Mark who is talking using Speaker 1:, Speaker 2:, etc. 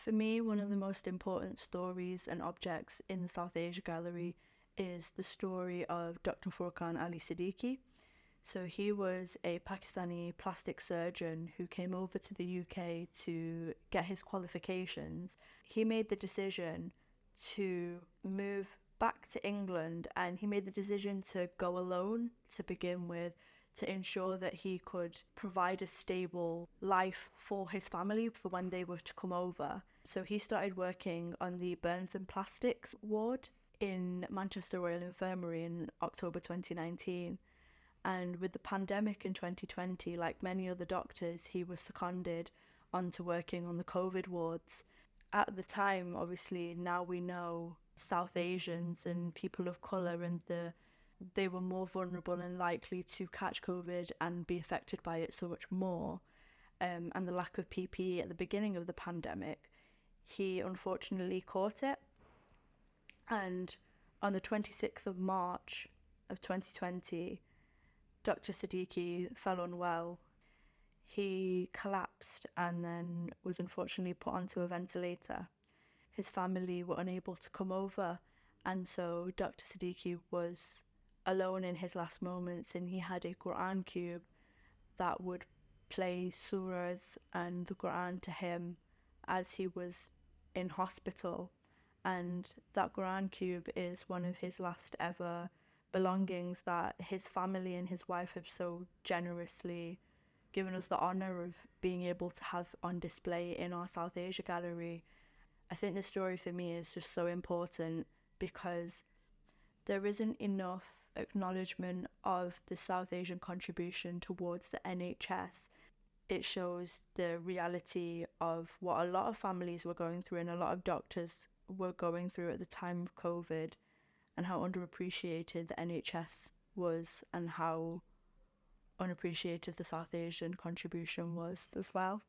Speaker 1: For me, one of the most important stories and objects in the South Asia Gallery is the story of Dr. Furqan Ali Siddiqui. So he was a Pakistani plastic surgeon who came over to the UK to get his qualifications. He made the decision to move back to England, and he made the decision to go alone to begin with, to ensure that he could provide a stable life for his family for when they were to come over. So he started working on the burns and plastics ward in Manchester Royal Infirmary in October 2019. And with the pandemic in 2020, like many other doctors, he was seconded onto working on the COVID wards. At the time, obviously, now we know South Asians and people of colour they were more vulnerable and likely to catch COVID and be affected by it so much more. And the lack of PPE at the beginning of the pandemic, he unfortunately caught it. And on the 26th of March of 2020, Dr. Siddiqui fell unwell. He collapsed and then was unfortunately put onto a ventilator. His family were unable to come over, and so Dr. Siddiqui was alone in his last moments, and he had a Qur'an cube that would play surahs and the Qur'an to him as he was in hospital. And that Qur'an cube is one of his last ever belongings that his family and his wife have so generously given us the honour of being able to have on display in our South Asia gallery. I think this story for me is just so important because there isn't enough acknowledgement of the South Asian contribution towards the NHS. It shows the reality of what a lot of families were going through and a lot of doctors were going through at the time of COVID, and how underappreciated the NHS was and how unappreciated the South Asian contribution was as well.